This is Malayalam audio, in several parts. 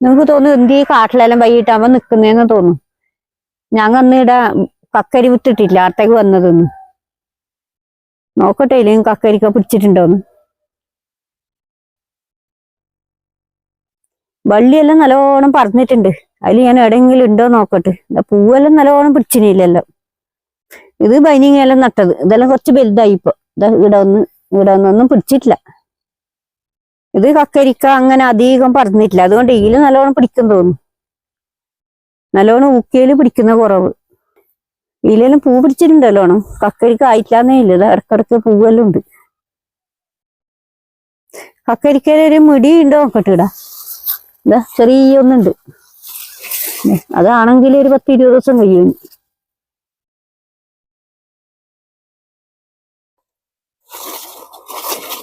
നിങ്ങൾക്ക് തോന്നും എന്ത് ഈ കാട്ടിലെല്ലാം വൈകിട്ടാകുമ്പോ നിക്കുന്നേന്ന് തോന്നും. ഞങ്ങൾ അന്ന് ഇവിടെ കക്കരി വിത്തിട്ടില്ല, അടുത്തേക്ക് വന്നതൊന്ന് നോക്കട്ടെ ഇല്ലെങ്കിൽ കക്കരിക്ക പിടിച്ചിട്ടുണ്ടോന്ന്. വള്ളിയെല്ലാം നല്ലോണം പറന്നിട്ടുണ്ട്. അതിൽ ഞാൻ എവിടെയെങ്കിലും ഉണ്ടോ നോക്കട്ടെ. പൂവെല്ലാം നല്ലോണം പിടിച്ചിനില്ലല്ലോ. ഇത് ബൈനിങ്ങെല്ലാം നട്ടത്, ഇതെല്ലാം കുറച്ച് വലുതായി ഇപ്പൊ. ഇവിടെ ഒന്നൊന്നും പിടിച്ചിട്ടില്ല. ഇത് കക്കരിക്ക അങ്ങനെ അധികം പറന്നിട്ടില്ല, അതുകൊണ്ട് ഇതില് നല്ലോണം പിടിക്കും തോന്നുന്നു. നല്ലോണം ഊക്കിയില് പിടിക്കുന്ന കുറവ്. ഇതിലെല്ലാം പൂ പിടിച്ചിട്ടുണ്ട് നല്ലോണം. കക്കരിക്ക ആയിട്ടില്ലാന്നേ ഇല്ല, ഇത് ഇടക്കിടക്ക് പൂവെല്ലാം ഉണ്ട്. കക്കരിക്കയിലൊരു മിടി ഉണ്ടോ നോക്കട്ടെ. ഇതാ ചെറിയ ഒന്നുണ്ട്. അതാണെങ്കിൽ ഒരു 10-20 ദിവസം കഴിയും.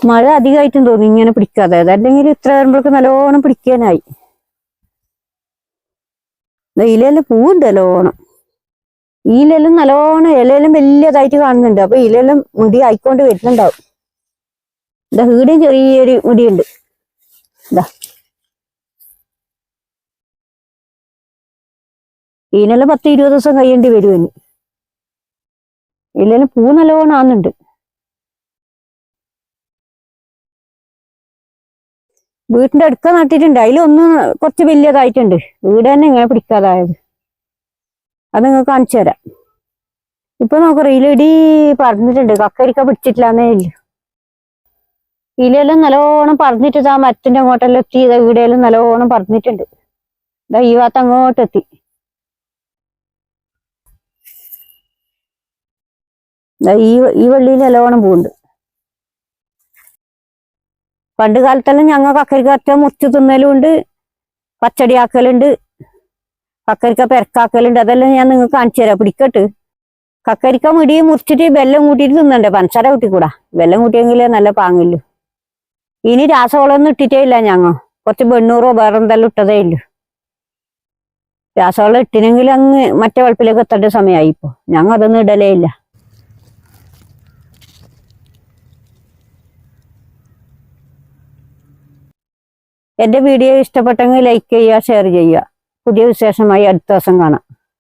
മഴ അധികമായിട്ടും തോന്നി ഇങ്ങനെ പിടിക്കാതെ, അതല്ലെങ്കിൽ ഇത്ര വരുമ്പോഴേക്ക് നല്ലോണം പിടിക്കാനായി. ഇലയെല്ലാം പൂവുണ്ട് നല്ലോണം. ഇലയെല്ലാം നല്ലോണം ഇലയെല്ലാം വലിയതായിട്ട് കാണുന്നുണ്ട്. അപ്പൊ ഇലയെല്ലാം മുടി ആയിക്കൊണ്ട് വരുന്നുണ്ടാവും. ഇതാ ഈടെയും ചെറിയൊരു മുടിയുണ്ട്. ഇതാ ഇതിനെല്ലാം 10-20 ദിവസം കഴിയേണ്ടി വരുമെന്ന്. ഇലയെല്ലാം പൂ നല്ലോണം ആവുന്നുണ്ട്. വീട്ടിന്റെ അടുക്ക നട്ടിട്ടുണ്ട്, അതിലൊന്ന് കുറച്ച് വലിയതായിട്ടുണ്ട്. വീട് തന്നെ ഇങ്ങനെ പിടിക്കാതായത്, അത് നിങ്ങൾക്ക് കാണിച്ചു തരാം. ഇപ്പൊ നോക്കറ ഇലയിടി പറഞ്ഞിട്ടുണ്ട്, കക്കരിക്ക പിടിച്ചിട്ടില്ലാന്നേ ഇല്ല. ഇലയെല്ലാം നല്ലോണം പറഞ്ഞിട്ട് ആ മരത്തിന്റെ അങ്ങോട്ടെല്ലാം എത്തി. വീടെല്ലാം നല്ലോണം പറഞ്ഞിട്ടുണ്ട്. ഇതാ ഈ ഭാഗത്ത് അങ്ങോട്ട് എത്തി. ഈ വള്ളിയിൽ നല്ലോണം പൂവുണ്ട്. പണ്ട് കാലത്തെല്ലാം ഞങ്ങൾ കക്കരിക്ക ഒറ്റ മുറിച്ച് തിന്നലും ഉണ്ട്, പച്ചടി ആക്കലുണ്ട്, കക്കരിക്ക പെരക്കാക്കലുണ്ട്. അതെല്ലാം ഞാൻ നിങ്ങൾക്ക് കാണിച്ചു തരാം, പിടിക്കട്ട്. കക്കരിക്ക മുടി മുറിച്ചിട്ട് വെല്ലം കൂട്ടിയിട്ട് തിന്നണ്ടേ, പഞ്ചസാര കൂട്ടിക്കൂടാ. വെല്ലം കൂട്ടിയെങ്കിലേ നല്ല പാങ്ങില്ലു. ഇനി രാസവളമൊന്നും ഇട്ടിട്ടേ ഇല്ല. ഞങ്ങൾ കുറച്ച് വെണ്ണൂറോ വേറെന്തെല്ലാം ഇട്ടതേ ഇല്ലു. രാസവളം ഇട്ടിനെങ്കിൽ അങ്ങ് മറ്റേ വളപ്പിലേക്ക് എത്തേണ്ട സമയമായി. ഇപ്പൊ ഞങ്ങൾ അതൊന്നും ഇടലേ ഇല്ല. എന്റെ വീഡിയോ ഇഷ്ടപ്പെട്ടെങ്കിൽ ലൈക്ക് ചെയ്യുക, ഷെയർ ചെയ്യുക. പുതിയ വിശേഷമായി അടുത്ത ദിവസം കാണാം.